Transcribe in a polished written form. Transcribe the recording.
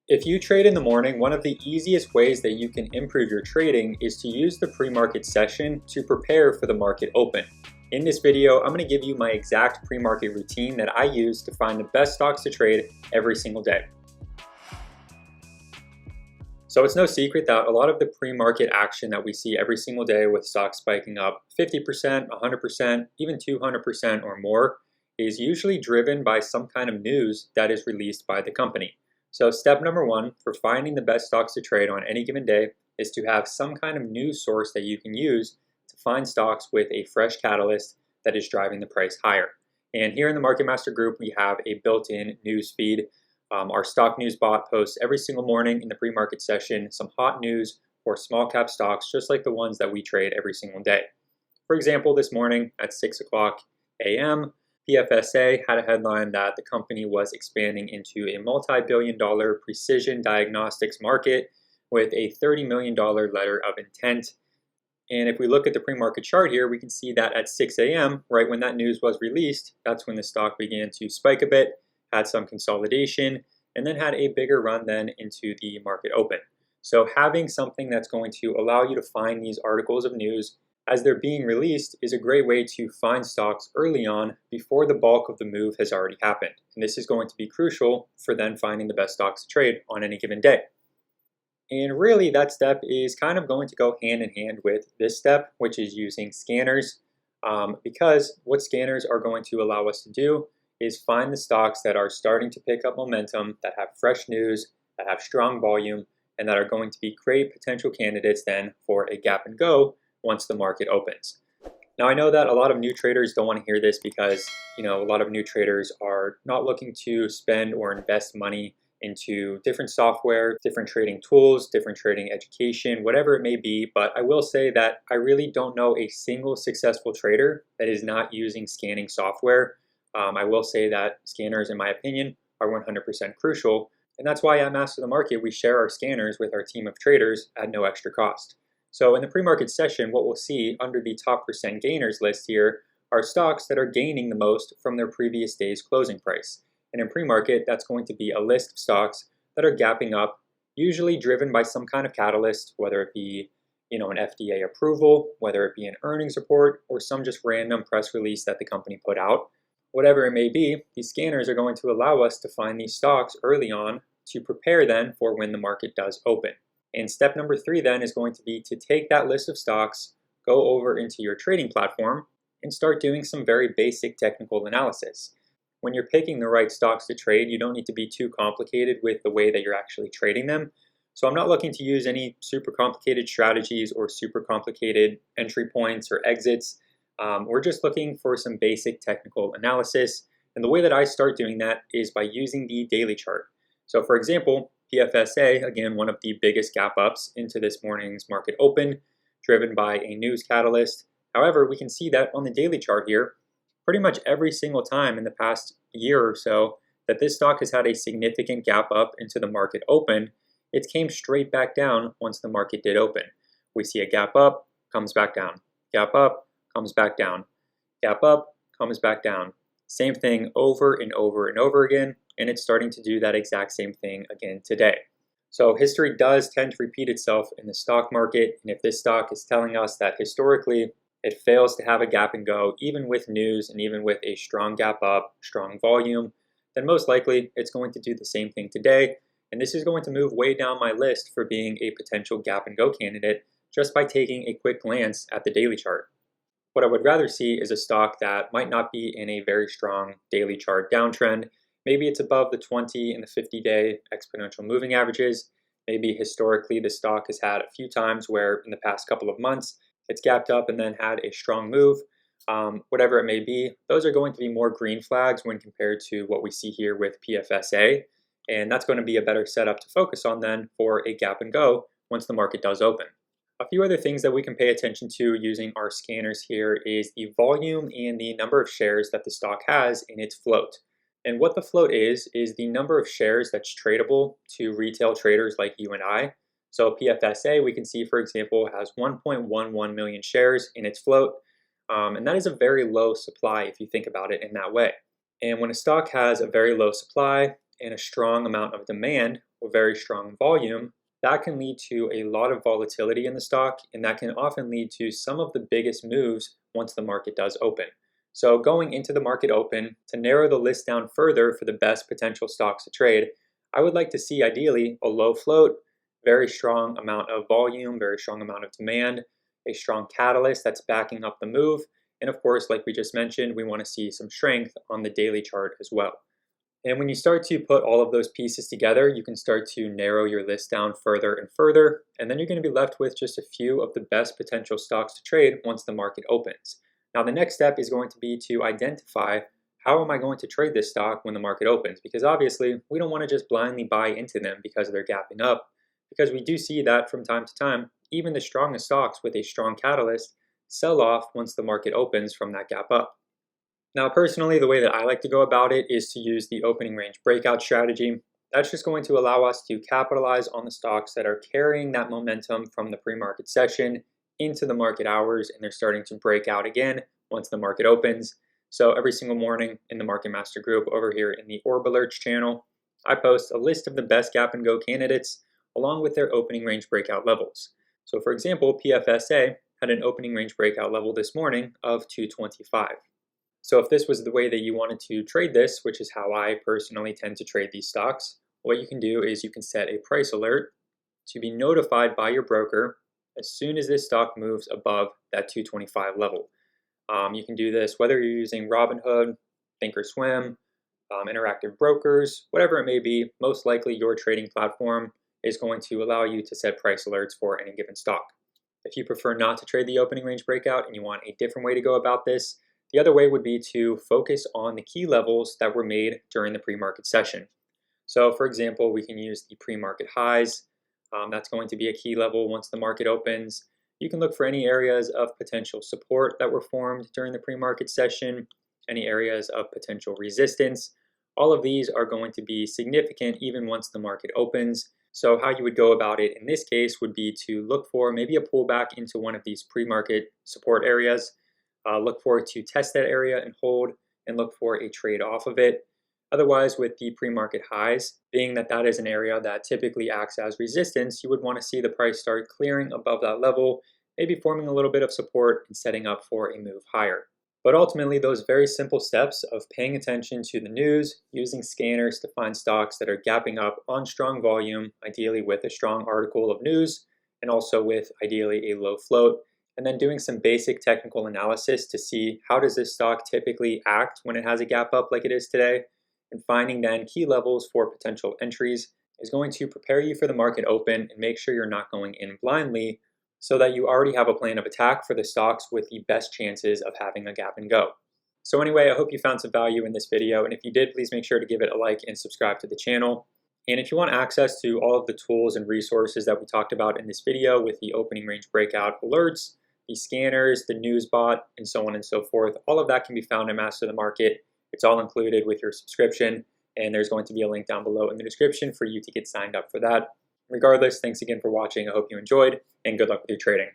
If you trade in the morning, one of the easiest ways that you can improve your trading is to use the pre-market session to prepare for the market open. In this video, I'm going to give you my exact pre-market routine that I use to find the best stocks to trade every single day. So it's no secret that a lot of the pre-market action that we see every single day with stocks spiking up 50%, 100%, even 200% or more is usually driven by some kind of news that is released by the company. So step number one for finding the best stocks to trade on any given day is to have some kind of news source that you can use to find stocks with a fresh catalyst that is driving the price higher. And here in the Market Master group, we have a built-in news feed. Our stock news bot posts every single morning in the pre-market session some hot news or small cap stocks, just like the ones that we trade every single day. For example, this morning at 6 o'clock a.m., PFSA had a headline that the company was expanding into a multi-billion-dollar precision diagnostics market with a $30 million letter of intent. And if we look at the pre-market chart here, we can see that at 6 a.m., right when that news was released, that's when the stock began to spike a bit, had some consolidation, and then had a bigger run then into the market open. So having something that's going to allow you to find these articles of news as they're being released is a great way to find stocks early on before the bulk of the move has already happened. And this is going to be crucial for then finding the best stocks to trade on any given day. And really that step is kind of going to go hand in hand with this step, which is using scanners, because what scanners are going to allow us to do is find the stocks that are starting to pick up momentum, that have fresh news, that have strong volume, and that are going to be great potential candidates then for a gap and go once the market opens. Now I know that a lot of new traders don't want to hear this because a lot of new traders are not looking to spend or invest money into different software, different trading tools, different trading education, whatever it may be. But I will say that I really don't know a single successful trader that is not using scanning software. I will say that scanners, in my opinion, are 100% crucial. And that's why at Master the Market, we share our scanners with our team of traders at no extra cost. So in the pre-market session, what we'll see under the top percent gainers list here are stocks that are gaining the most from their previous day's closing price. And in pre-market, that's going to be a list of stocks that are gapping up, usually driven by some kind of catalyst, whether it be an FDA approval, whether it be an earnings report, or some just random press release that the company put out. Whatever it may be, these scanners are going to allow us to find these stocks early on to prepare then for when the market does open. And step number 3 then is going to be to take that list of stocks, go over into your trading platform, and start doing some very basic technical analysis. When you're picking the right stocks to trade, you don't need to be too complicated with the way that you're actually trading them. So I'm not looking to use any super complicated strategies or super complicated entry points or exits. We're just looking for some basic technical analysis. And the way that I start doing that is by using the daily chart. So for example, PFSA, again, one of the biggest gap ups into this morning's market open, driven by a news catalyst. However, we can see that on the daily chart here, pretty much every single time in the past year or so that this stock has had a significant gap up into the market open, it came straight back down once the market did open. We see a gap up, comes back down, gap up, comes back down, gap up, comes back down. Same thing over and over and over again, and it's starting to do that exact same thing again today. So history does tend to repeat itself in the stock market, and if this stock is telling us that historically it fails to have a gap and go, even with news and even with a strong gap up, strong volume, then most likely it's going to do the same thing today, and this is going to move way down my list for being a potential gap and go candidate just by taking a quick glance at the daily chart. What I would rather see is a stock that might not be in a very strong daily chart downtrend. Maybe it's above the 20 and the 50-day exponential moving averages. Maybe historically the stock has had a few times where in the past couple of months it's gapped up and then had a strong move. Whatever it may be, those are going to be more green flags when compared to what we see here with PFSA. And that's going to be a better setup to focus on then for a gap and go once the market does open. A few other things that we can pay attention to using our scanners here is the volume and the number of shares that the stock has in its float. And what the float is the number of shares that's tradable to retail traders like you and I. So PFSA, we can see, for example, has 1.11 million shares in its float. And that is a very low supply if you think about it in that way. And when a stock has a very low supply and a strong amount of demand, or very strong volume, that can lead to a lot of volatility in the stock, and that can often lead to some of the biggest moves once the market does open. So going into the market open, to narrow the list down further for the best potential stocks to trade, I would like to see ideally a low float, very strong amount of volume, very strong amount of demand, a strong catalyst that's backing up the move, and of course, like we just mentioned, we want to see some strength on the daily chart as well. And when you start to put all of those pieces together, you can start to narrow your list down further and further, and then you're going to be left with just a few of the best potential stocks to trade once the market opens. Now, the next step is going to be to identify how am I going to trade this stock when the market opens? Because obviously, we don't want to just blindly buy into them because they're gapping up, because we do see that from time to time, even the strongest stocks with a strong catalyst sell off once the market opens from that gap up. Now, personally, the way that I like to go about it is to use the opening range breakout strategy. That's just going to allow us to capitalize on the stocks that are carrying that momentum from the pre-market session into the market hours, and they're starting to break out again once the market opens. So every single morning in the Market Master group over here in the Orb Alerts channel, I post a list of the best gap and go candidates along with their opening range breakout levels. So for example, PFSA had an opening range breakout level this morning of 225. So if this was the way that you wanted to trade this, which is how I personally tend to trade these stocks, what you can do is you can set a price alert to be notified by your broker as soon as this stock moves above that 225 level. You can do this whether you're using Robinhood, Thinkorswim, Interactive Brokers, whatever it may be. Most likely your trading platform is going to allow you to set price alerts for any given stock. If you prefer not to trade the opening range breakout and you want a different way to go about this, the other way would be to focus on the key levels that were made during the pre-market session. So for example, we can use the pre-market highs. That's going to be a key level once the market opens. You can look for any areas of potential support that were formed during the pre-market session, any areas of potential resistance. All of these are going to be significant even once the market opens. So how you would go about it in this case would be to look for maybe a pullback into one of these pre-market support areas. Look for it to test that area and hold, and look for a trade off of it. Otherwise, with the pre-market highs, being that that is an area that typically acts as resistance, you would want to see the price start clearing above that level, maybe forming a little bit of support and setting up for a move higher. But ultimately, those very simple steps of paying attention to the news, using scanners to find stocks that are gapping up on strong volume, ideally with a strong article of news, and also with ideally a low float, and then doing some basic technical analysis to see how does this stock typically act when it has a gap up like it is today, and finding then key levels for potential entries is going to prepare you for the market open and make sure you're not going in blindly, so that you already have a plan of attack for the stocks with the best chances of having a gap and go. So anyway, I hope you found some value in this video, and if you did, please make sure to give it a like and subscribe to the channel. And if you want access to all of the tools and resources that we talked about in this video with the opening range breakout alerts, the scanners, the news bot, and so on and so forth, all of that can be found in Master the Market. It's all included with your subscription, and there's going to be a link down below in the description for you to get signed up for that. Regardless, thanks again for watching. I hope you enjoyed, and good luck with your trading.